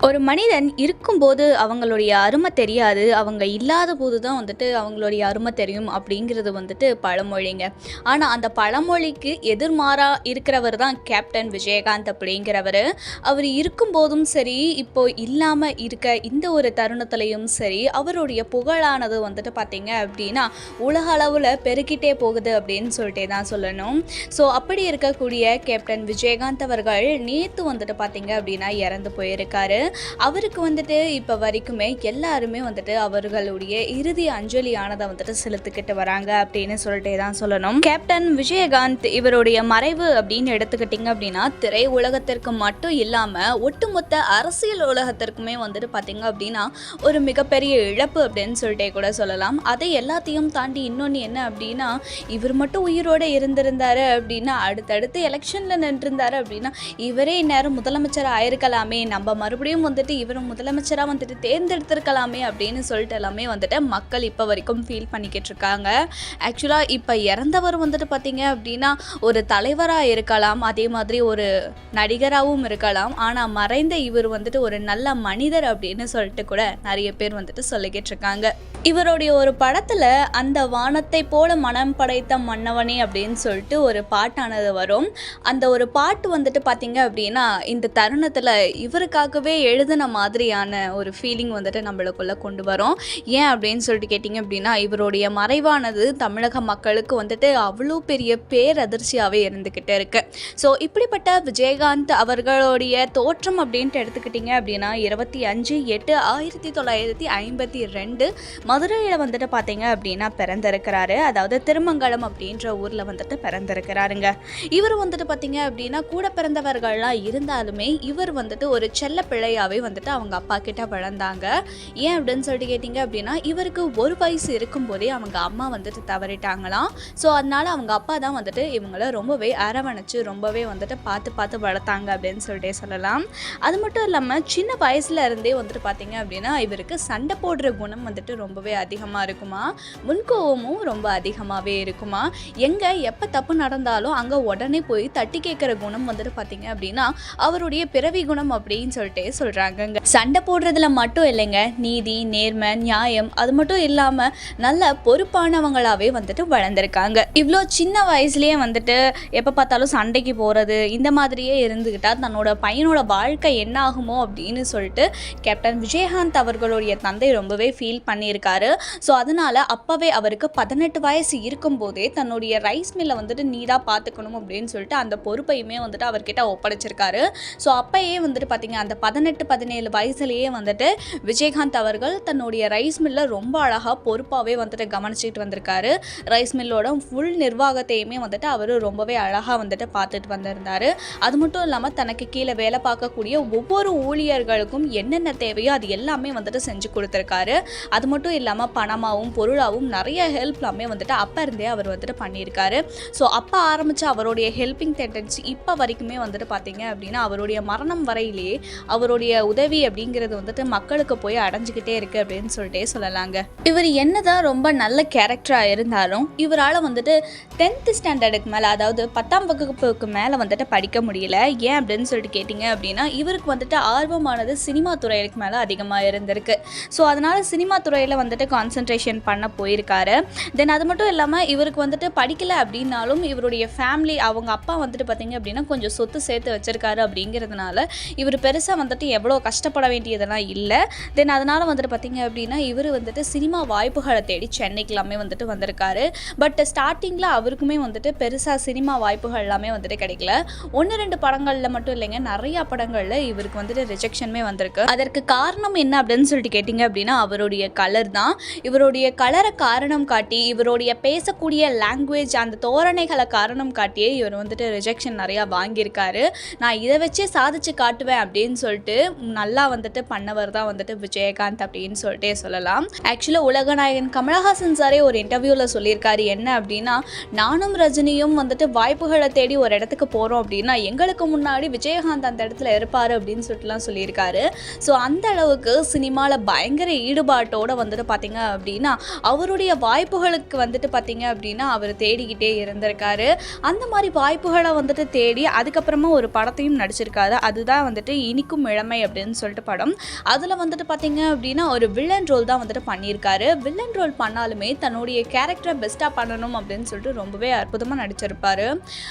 ஒரு மனிதன் இருக்கும்போது அவங்களுடைய அருமை தெரியாது. அவங்க இல்லாத போது தான் வந்துட்டு அவங்களுடைய அருமை தெரியும் அப்படிங்கிறது வந்துட்டு பழமொழிங்க. ஆனா, அந்த பழமொழிக்கு எதிர்மாறா இருக்கிறவர் தான் கேப்டன் விஜயகாந்த் அப்படிங்கிறவரு. அவர் இருக்கும்போதும் சரி, இப்போ இல்லாம இருக்க இந்த ஒரு தருணத்திலயும் சரி, அவருடைய புகழானது வந்துட்டு பார்த்தீங்க அப்படின்னா, உலக அளவுல பெருகிட்டே போகுது அப்படின்னு சொல்லிட்டே தான் சொல்லணும். ஸோ அப்படி இருக்கக்கூடிய கேப்டன் விஜயகாந்த் அவர்கள் நேத்து வந்துட்டு பார்த்தீங்க அப்படின்னா இறந்து போயிருக்காரு. அவருக்கு வந்துட்டு இப்போ வரைக்குமே எல்லாருமே வந்துட்டு அவர்களுடைய இறுதி அஞ்சலியானதை வந்துட்டு செலுத்திக்கிட்டு வராங்க அப்படின்னு சொல்லிட்டே தான் சொல்லணும். கேப்டன் விஜயகாந்த் இவருடைய மறைவு அப்படின்னு எடுத்துக்கிட்டிங்க அப்படின்னா திரை உலகத்திற்கு மட்டும் இல்லாமல் ஒட்டுமொத்த அரசியல் உலகத்திற்குமே வந்துட்டு பார்த்தீங்க அப்படின்னா ஒரு மிகப்பெரிய இழப்பு அப்படின்னு சொல்லிட்டே கூட சொல்லலாம். அதை எல்லாத்தையும் தாண்டி இன்னொன்று என்ன அப்படின்னா, இவர் மட்டும் உயிரோடு இருந்திருந்தாரு அப்படின்னா, அடுத்தடுத்து எலெக்ஷனில் நின்றிருந்தாரு அப்படின்னா இவரே இந்நேரம் முதலமைச்சர் ஆயிருக்கலாமே, நம்ம மறுபடியும் வந்துட்டு இவரும் முதலமைச்சராக வந்துட்டு தேர்ந்தெடுத்திருக்கலாமே அப்படின்னு சொல்லிட்டு எல்லாமே வந்துட்டு மக்கள் இப்போ வரைக்கும் ஃபீல் பண்ணிக்கிட்டு இருக்காங்க. ஆக்சுவலாக இப்போ இறந்தவர் வந்துட்டு பார்த்தீங்க அப்படின்னா ஒரு தலைவராக இருக்கலாம், அதே மாதிரி ஒரு நடிகராகவும் இருக்கலாம். ஆனால் மறைந்த இவர் வந்துட்டு ஒரு நல்ல மனிதர் அப்படின்னு சொல்லிட்டு கூட நிறைய பேர் வந்துட்டு சொல்லிக்கிட்டு இருக்காங்க. இவருடைய ஒரு படத்தில் அந்த வானத்தை போல மனம் படைத்த மன்னவனே அப்படின்னு சொல்லிட்டு ஒரு பாட்டானது வரும். அந்த ஒரு பாட்டு வந்துட்டு பார்த்தீங்க அப்படின்னா இந்த தருணத்தில் இவருக்காகவே எழுதின மாதிரியான ஒரு ஃபீலிங் வந்துட்டு நம்மளுக்குள்ளே கொண்டு வரும். ஏன் அப்படின்னு சொல்லிட்டு கேட்டிங்க அப்படின்னா, இவருடைய மறைவானது தமிழக மக்களுக்கு வந்துட்டு அவ்வளோ பெரிய பேரதிர்ச்சியாகவே இருந்துக்கிட்டே இருக்கு. ஸோ இப்படிப்பட்ட விஜயகாந்த் அவர்களுடைய தோற்றம் அப்படின்ட்டு எடுத்துக்கிட்டிங்க அப்படின்னா 25/8/1952 மதுரையில் வந்துட்டு பார்த்தீங்க அப்படின்னா பிறந்திருக்கிறாரு. அதாவது திருமங்கலம் அப்படின்ற ஊரில் வந்துட்டு பிறந்திருக்கிறாருங்க. இவர் வந்துட்டு பார்த்தீங்க அப்படின்னா கூட பிறந்தவர்கள்லாம் இருந்தாலுமே இவர் வந்துட்டு ஒரு செல்ல பிள்ளையாகவே வந்துட்டு அவங்க அப்பா கிட்ட வளர்ந்தாங்க. ஏன் அப்படின்னு சொல்லிட்டு கேட்டிங்க அப்படின்னா, இவருக்கு ஒரு வயசு இருக்கும்போதே அவங்க அம்மா வந்துட்டு தவறிட்டாங்களாம். ஸோ அதனால அவங்க அப்பா தான் வந்துட்டு இவங்களை ரொம்பவே அரவணைச்சு ரொம்பவே வந்துட்டு பார்த்து பார்த்து வளர்த்தாங்க அப்படின்னு சொல்லிட்டே சொல்லலாம். அது மட்டும் இல்லாமல் சின்ன வயசுல இருந்தே வந்துட்டு பார்த்தீங்க அப்படின்னா இவருக்கு சண்டை போடுற குணம் வந்துட்டு ரொம்பவே அதிகமாக இருக்குமா, முன்கோவமும் ரொம்ப அதிகமாகவே இருக்குமா. எங்கே எப்போ தப்பு நடந்தாலும் அங்கே உடனே போய் தட்டி கேட்குற குணம் வந்துட்டு பார்த்தீங்க அப்படின்னா அவருடைய பிறவி குணம் அப்படின்னு சொல்லிட்டே சொல்கிறாங்கங்க. சண்டை போடுறதுல மட்டும் இல்லைங்க, நீதி நேர்மை நியாயம் அது மட்டும் இல்லாமல் நல்ல பொறுப்பானவங்களாகவே வந்துட்டு வளர்ந்துருக்காங்க. இவ்வளோ சின்ன வயசுலேயே வந்துட்டு எப்போ பார்த்தாலும் சண்டைக்கு போகிறது இந்த மாதிரியே இருந்துக்கிட்டால் தன்னோட பையனோட வாழ்க்கை என்ன ஆகுமோ அப்படின்னு சொல்லிட்டு கேப்டன் விஜயகாந்த் அவர்களுடைய தந்தை ரொம்பவே ஃபீல் பண்ணியிருக்காரு. ஸோ அதனால் அப்போவே அவருக்கு 18 வயசு இருக்கும்போதே தன்னுடைய ரைஸ் மில்லை வந்துட்டு நீடாக பார்த்துக்கணும் அப்படின்னு சொல்லிட்டு அந்த பொறுப்பையுமே வந்துட்டு அவர்கிட்ட ஒப்படைச்சிருக்காரு. ஸோ அப்போயே வந்துட்டு பார்த்தீங்க அந்த 18-17 வயசுலேயே வந்துட்டு விஜயகாந்த் அவர்கள் தன்னுடைய ரைஸ் மில்லை ரொம்ப அழகாக பொறுப்பாகவே வந்துட்டு கவனிச்சிட்டு வந்திருக்காரு. ரைஸ் மில்லோட ஃபுல் நிர்வாகத்தையுமே வந்துட்டு அவர் ரொம்பவே அழகாக வந்துட்டு பார்த்துட்டு வந்திருந்தார். அது மட்டும் இல்லாமல் தனக்கு கீழே வேலை பார்க்கக்கூடிய ஒவ்வொரு ஊழியர்களுக்கும் என்னென்ன தேவையோ அது எல்லாமே வந்துட்டு செஞ்சு கொடுத்துருக்காரு. அது மட்டும் இல்லாமல் பணமாகவும் பொருளாகவும் நிறைய ஹெல்ப்லாமே வந்துட்டு அப்போ இருந்தே அவர் வந்துட்டு பண்ணியிருக்காரு. ஸோ அப்போ ஆரம்பித்த அவருடைய ஹெல்பிங் டெண்டன்சி இப்போ வரைக்குமே வந்துட்டு பார்த்தீங்க அப்படின்னா அவருடைய மரணம் வரையிலேயே அவருடைய உதவி அப்படிங்கிறது வந்துட்டு மக்களுக்கு போய் அடைஞ்சிக்கிட்டே இருக்குது அப்படின்னு சொல்லிட்டே சொல்லலாங்க. இவர் என்னதான் ரொம்ப நல்ல கேரக்டராக இருந்தாலும் இவரால் வந்துட்டு 10th ஸ்டாண்டர்டுக்கு மேலே, அதாவது 10ஆம் வகுப்புக்கு மேலே வந்துட்டு படிக்க முடியல. ஏன் அப்படின்னு சொல்லிட்டு கேட்டிங்க அப்படின்னா இவருக்கு வந்துட்டு ஆர்வமானது சினிமா துறைக்கு மேலே அதிகமாக இருந்திருக்கு. ஸோ அதனால் சினிமா துறையில் வந்துட்டு கான்சன்ட்ரேஷன் பண்ண போயிருக்காரு. தென் அது மட்டும் இல்லாமல் இவருக்கு வந்துட்டு படிக்கலை அப்படின்னாலும் இவருடைய ஃபேமிலி அவங்க அப்பா வந்துட்டு பார்த்தீங்க அப்படின்னா கொஞ்சம் சொத்து சேர்த்து வச்சிருக்காரு அப்படிங்கிறதுனால இவர் பெருசாக வந்துட்டு எவ்வளோ கஷ்டப்பட வேண்டியதெல்லாம் இல்லை. தென் அதனால் வந்துட்டு பார்த்தீங்க அப்படின்னா இவர் வந்துட்டு சினிமா வாய்ப்புகளை தேடி சென்னைக்கெல்லாமே வந்துட்டு வந்திருக்காரு. பட் ஸ்டார்டிங்கில் அவருக்குமே வந்துட்டு பெருசாக சினிமா வாய்ப்புகள் எல்லாமே வந்துட்டு கிடைக்கல. 1-2 படங்களில் மட்டும் இல்லைங்க, நிறையா படங்களில் இவருக்கு வந்துட்டு ரிஜெக்ஷனுமே வந்திருக்கு. அதற்கு காரணம் என்ன அப்படின்னு சொல்லிட்டு கேட்டிங்க அப்படின்னா அவருடைய கலர் தான். இவருடைய கலரை காரணம் காட்டி இவருடைய பேசக்கூடிய லாங்குவேஜ் அந்த தோரணைகளை காரணம் காட்டியே இவர் வந்துட்டு ரிஜெக்ஷன் நிறையா வாங்கியிருக்காரு. நான் இதை வச்சே சாதிச்சு காட்டுவேன் அப்படின்னு சொல்லிட்டு நல்லா வந்துட்டு பண்ணவர் தான் வந்துட்டு விஜயகாந்த் அப்படின்னு சொல்லிட்டே சொல்லலாம். ஆக்சுவலாக உலகநாயகன் கமலஹாசன் சாரே ஒரு இன்டர்வியூவில் சொல்லியிருக்காரு என்ன அப்படின்னா, நானும் ரஜினியும் வந்துட்டு வாய்ப்புகளை தேடி ஒரு இடத்துக்கு போகிறோம் அப்படின்னா எங்களுக்கு முன்னாடி விஜயகாந்த் அந்த இடத்துல இருப்பார் அப்படின்னு சொல்லிட்டுலாம் சொல்லியிருக்காரு. ஸோ அந்த அளவுக்கு சினிமாவில் பயங்கர ஈடுபாட்டோடு வந்துட்டு பார்த்தீங்க அப்படின்னா அவருடைய வாய்ப்புகளுக்கு வந்துட்டு பார்த்தீங்க அப்படின்னா அவர் தேடிக்கிட்டே இருந்திருக்காரு. அந்த மாதிரி வாய்ப்புகளை வந்துட்டு தேடி அதுக்கப்புறமா ஒரு படத்தையும் நடிச்சிருக்காரு. அதுதான் வந்துட்டு இனிக்கும் இளமை கடமை அப்படின்னு சொல்லிட்டு படம். அதில் வந்துட்டு பார்த்தீங்க அப்படின்னா ஒரு வில்லன் ரோல் தான் வந்துட்டு பண்ணியிருக்காரு. வில்லன் ரோல் பண்ணாலுமே தன்னுடைய கேரக்டரை பெஸ்ட்டாக பண்ணணும் அப்படின்னு சொல்லிட்டு ரொம்பவே அற்புதமாக நடிச்சிருப்பாரு.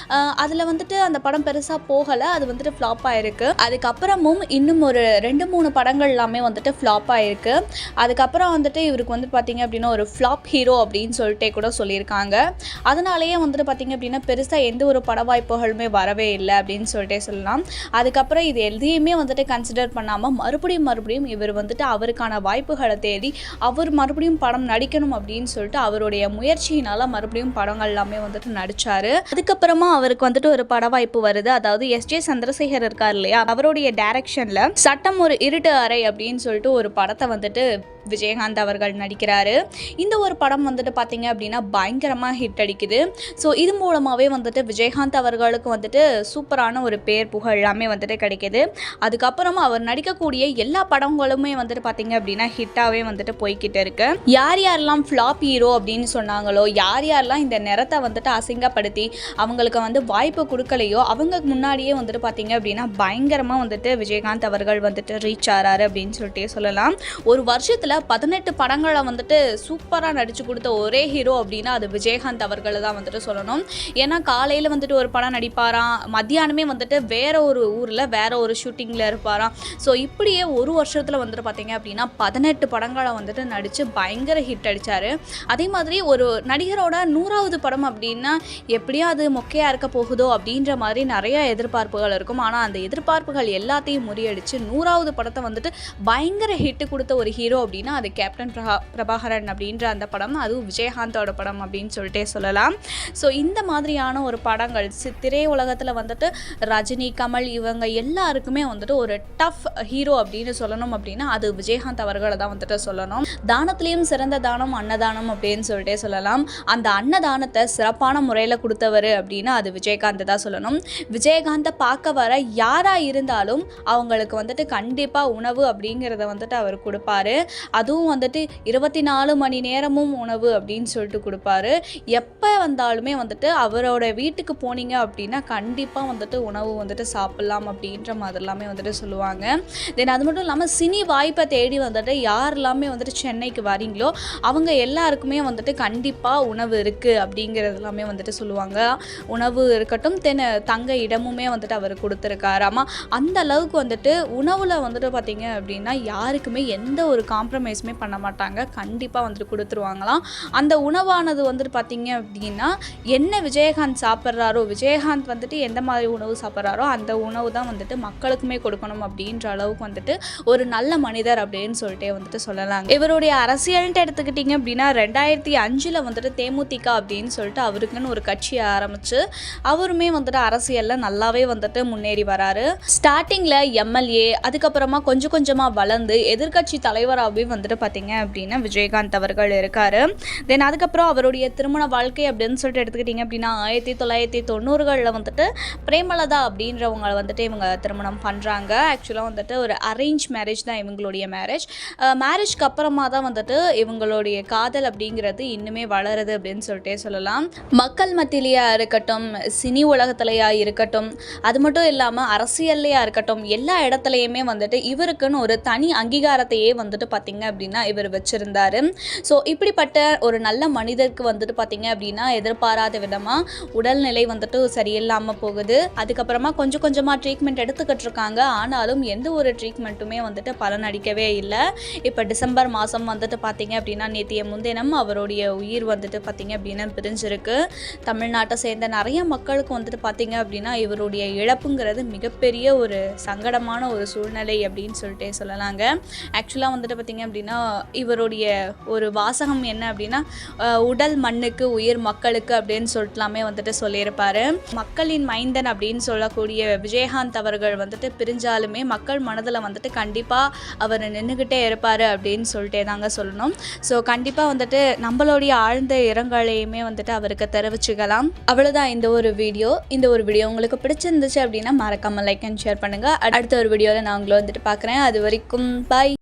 அதில் வந்துட்டு அந்த படம் பெருசாக போகலை, அது வந்துட்டு ஃப்ளாப் ஆகிருக்கு. அதுக்கப்புறமும் இன்னும் ஒரு 2-3 படங்கள் எல்லாமே வந்துட்டு ஃப்ளாப் ஆகிருக்கு. அதுக்கப்புறம் வந்துட்டு இவருக்கு வந்து பார்த்தீங்க அப்படின்னா ஒரு ஃப்ளாப் ஹீரோ அப்படின்னு சொல்லிட்டே கூட சொல்லியிருக்காங்க. அதனாலேயே வந்துட்டு பார்த்தீங்க அப்படின்னா பெருசாக எந்த ஒரு பட வாய்ப்புகளுமே வரவே இல்லை அப்படின்னு சொல்லிட்டே சொல்லலாம். அதுக்கப்புறம் இது எதையுமே வந்துட்டு கன்சிடர் பண்ணாமல் மறுபடியும் இவர் வந்துட்டு அவருக்கான வாய்ப்புகளை தேடி அவர் மறுபடியும் படம் நடிக்கணும் அப்படின்னு சொல்லிட்டு அவருடைய முயற்சியினால மறுபடியும் படங்கள் எல்லாமே வந்துட்டு நடிச்சாரு. அதுக்கப்புறமா அவருக்கு வந்துட்டு ஒரு பட வாய்ப்பு வருது. அதாவது எஸ்.ஜே. சந்திரசேகர் இருக்கார் இல்லையா, அவருடைய டைரக்ஷன்ல சட்டம் ஒரு இருட்டு அறை அப்படின்னு சொல்லிட்டு ஒரு படத்தை வந்துட்டு விஜயகாந்த் அவர்கள் நடிக்கிறாரு. இந்த ஒரு படம் வந்துட்டு பார்த்தீங்க அப்படின்னா பயங்கரமாக ஹிட் அடிக்குது. ஸோ இது மூலமாகவே வந்துட்டு விஜயகாந்த் அவர்களுக்கு வந்துட்டு சூப்பரான ஒரு பேர் புகழ் எல்லாமே வந்துட்டு கிடைக்கிது. அதுக்கப்புறமா அவர் நடிக்கக்கூடிய எல்லா படங்களுமே வந்துட்டு பார்த்தீங்க அப்படின்னா ஹிட்டாகவே வந்துட்டு போய்கிட்டு இருக்கு. யார் யாரெல்லாம் ஃப்ளாப் ஹீரோ அப்படின்னு சொன்னாங்களோ, யார் யாரெல்லாம் இந்த நிறத்தை வந்துட்டு அசிங்கப்படுத்தி அவங்களுக்கு வந்து வாய்ப்பு கொடுக்கலையோ, அவங்க முன்னாடியே வந்துட்டு பார்த்தீங்க அப்படின்னா பயங்கரமாக வந்துட்டு விஜயகாந்த் அவர்கள் வந்துட்டு ரீச் ஆறாரு அப்படின்னு சொல்லிட்டு சொல்லலாம். ஒரு வருஷத்தில் 18 படங்களை வந்துட்டு சூப்பராக நடிச்சு கொடுத்த ஒரே ஹீரோ அப்படின்னா அது விஜயகாந்த் அவர்களை தான் வந்துட்டு சொல்லணும். ஏன்னா காலையில் வந்துட்டு ஒரு படம் நடிப்பாராம், மத்தியானமே வந்துட்டு வேற ஒரு ஊரில் வேற ஒரு ஷூட்டிங்கில் இருப்பாராம். ஸோ இப்படியே ஒரு வருஷத்தில் வந்துட்டு பார்த்தீங்க அப்படின்னா 18 படங்களை வந்துட்டு நடித்து பயங்கர ஹிட் அடித்தார். அதே மாதிரி ஒரு நடிகரோட 100வது படம் அப்படின்னா எப்படியும் அது மொக்கையாக இருக்க போகுதோ அப்படின்ற மாதிரி நிறைய எதிர்பார்ப்புகள் இருக்கும். ஆனால் அந்த எதிர்பார்ப்புகள் எல்லாத்தையும் முறியடித்து 100வது படத்தை வந்துட்டு பயங்கர ஹிட்டு கொடுத்த ஒரு ஹீரோ அப்படின்னா அது கேப்டன் பிரபாகரன் அப்படின்ற அந்த படம், அதுவும் விஜயகாந்தோட படம் அப்படின்னு சொல்லிட்டே சொல்லலாம். ஸோ இந்த மாதிரியான ஒரு படங்கள் திரையுலகத்தில் வந்துட்டு ரஜினி, கமல் இவங்க எல்லாருக்குமே வந்துட்டு ஒரு டஃப் ஹீரோ அப்படின்னு சொல்லணும் அப்படின்னா அது விஜயகாந்த் அவர்களை தான் வந்துட்டு சொல்லணும். தானத்திலையும் சிறந்த தானம் அன்னதானம் அப்படின்னு சொல்லிட்டே சொல்லலாம். அந்த அன்னதானத்தை சிறப்பான முறையில் கொடுத்தவர் அப்படின்னா அது விஜயகாந்த் தான் சொல்லணும். விஜயகாந்தை பார்க்க வர யாராக இருந்தாலும் அவங்களுக்கு வந்துட்டு கண்டிப்பாக உணவு அப்படிங்கிறத வந்துட்டு அவர் கொடுப்பாரு. அதுவும் வந்துட்டு 24 மணி நேரமும் உணவு அப்படின்னு சொல்லிட்டு கொடுப்பாரு. எப்போ வந்தாலுமே வந்துட்டு அவரோட வீட்டுக்கு போனீங்க அப்படின்னா கண்டிப்பாக வந்துட்டு உணவு வந்துட்டு சாப்பிட்லாம் அப்படின்ற மாதிரிலாமே வந்துட்டு சொல்லுவாங்க. தென் அது மட்டும் இல்லாமல் சினி வாய்ப்பை தேடி வந்துட்டு யார் எல்லாமே வந்துட்டு சென்னைக்கு வரீங்களோ அவங்க எல்லாருக்குமே வந்துட்டு கண்டிப்பாக உணவு இருக்குது அப்படிங்கிறது எல்லாமே வந்துட்டு சொல்லுவாங்க. உணவு இருக்கட்டும், தென் தங்க இடமுமே வந்துட்டு அவர் கொடுத்துருக்காராமா. அந்த அளவுக்கு வந்துட்டு உணவில் வந்துட்டு பார்த்தீங்க அப்படின்னா யாருக்குமே எந்த ஒரு காம்ப்ரமைஸுமே பண்ண மாட்டாங்க, கண்டிப்பாக வந்துட்டு கொடுத்துருவாங்களாம். அந்த உணவானது வந்துட்டு பார்த்தீங்க அப்படின்னா என்ன விஜயகாந்த் சாப்பிட்றாரோ, விஜயகாந்த் வந்துட்டு எந்த மாதிரி உணவு சாப்பிட்றாரோ அந்த உணவு தான் வந்துட்டு மக்களுக்குமே கொடுக்கணும் அப்படின்ற அளவுக்கு வந்துட்டு ஒரு நல்ல மனிதர் அப்படின்னு சொல்லிட்டே வந்துட்டு சொல்லலாங்க. இவருடைய அரசியல்ன்ட்டு எடுத்துக்கிட்டிங்க அப்படின்னா 2005 வந்துட்டு தேமுதிக அப்படின்னு சொல்லிட்டு அவருக்குன்னு ஒரு கட்சியை ஆரம்பித்து அவருமே வந்துட்டு அரசியலில் நல்லாவே வந்துட்டு முன்னேறி வராரு. ஸ்டார்டிங்கில் எம்எல்ஏ, அதுக்கப்புறமா கொஞ்சம் கொஞ்சமாக வளர்ந்து எதிர்கட்சி தலைவராகவே வந்துட்டு பார்த்தீங்க அப்படின்னா விஜயகாந்த் அவர்கள் இருக்கார். தென் அதுக்கப்புறம் அவருடைய திருமண வாழ்க்கை அப்படின்னு சொல்லிட்டு எடுத்துக்கிட்டிங்க அப்படின்னா 1990களில் வந்துட்டு பிரேமலதா அப்படின்றவங்க வந்துட்டு இவங்க திருமணம் பண்ணுறாங்க. ஆக்சுவலாக வந்துட்டு ஒரு அரேஞ்ச் மேரேஜ் தான் இவங்களுடைய மேரேஜ். மேரேஜ்க்கு அப்புறமா தான் வந்துட்டு இவங்களுடைய காதல் அப்படிங்கிறது இன்னுமே வளருது அப்படின்னு சொல்லிட்டே சொல்லலாம். மக்கள் மத்தியிலையா இருக்கட்டும், சினி உலகத்திலையா இருக்கட்டும், அது மட்டும் இல்லாமல் அரசியல்லையா இருக்கட்டும், எல்லா இடத்துலையுமே வந்துட்டு இவருக்குன்னு ஒரு தனி அங்கீகாரத்தையே வந்துட்டு பார்த்திங்க அப்படின்னா இவர் வச்சுருந்தார். ஸோ இப்படிப்பட்ட ஒரு நல்ல மனிதருக்கு வந்துட்டு பார்த்திங்க அப்படின்னா எதிர்பாராத விதமாக உடல்நிலை வந்துட்டு சரியில்லாமல் போகுது. அதுக்கப்புறமா கொஞ்சம் கொஞ்சமாக ட்ரீட்மெண்ட் எடுத்துக்கிட்டு இருக்காங்க. ஆனாலும் எந்த ஒரு ட்ரீட்மெண்ட்டுமே வந்துட்டு பலனளிக்கவே இல்லை. இப்போ டிசம்பர் மாதம் வந்துட்டு பார்த்திங்க அப்படின்னா நேற்றைய முன்தினம் அவருடைய உயிர் வந்துட்டு பார்த்திங்க அப்படின்னா பிரிஞ்சிருக்கு. தமிழ்நாட்டை சேர்ந்த நிறைய மக்களுக்கு வந்துட்டு பார்த்திங்க அப்படின்னா இவருடைய இழப்புங்கிறது மிகப்பெரிய ஒரு சங்கடமான ஒரு சூழ்நிலை அப்படின்னு சொல்லிட்டே சொல்லலாங்க. ஆக்சுவலாக வந்துட்டு பார்த்திங்க அப்படின்னா இவருடைய ஒரு வாசகம் என்ன அப்படின்னா உடல் மண்ணுக்கு உயிர் மக்களுக்கு அப்படின்னு சொல்லிட்டுலாமே வந்துட்டு சொல்லியிருப்பார். மக்களின் மைந்தன் அப்படின்னு சொல்லக்கூடிய விஜயகாந்த் அவர்கள் வந்துட்டு பிரிஞ்சாலுமே மக்கள் மனதில் வந்துட்டு கண்டிப்பாக அவர் நின்றுக்கிட்டே இருப்பார் அப்படின்னு சொல்லிட்டே தாங்க சொல்லணும். ஸோ கண்டிப்பாக வந்துட்டு நம்மளுடைய ஆழ்ந்த இரங்கலையுமே வந்துட்டு அவருக்கு தெரிவிச்சுக்கலாம். அவ்வளோதான் இந்த ஒரு வீடியோ. இந்த ஒரு வீடியோ உங்களுக்கு பிடிச்சிருந்துச்சு அப்படின்னா மறக்காமல் லைக் அண்ட் ஷேர் பண்ணுங்கள். அடுத்த ஒரு வீடியோவில் நான் உங்களை வந்துட்டு பார்க்குறேன். அது வரைக்கும் பாய்.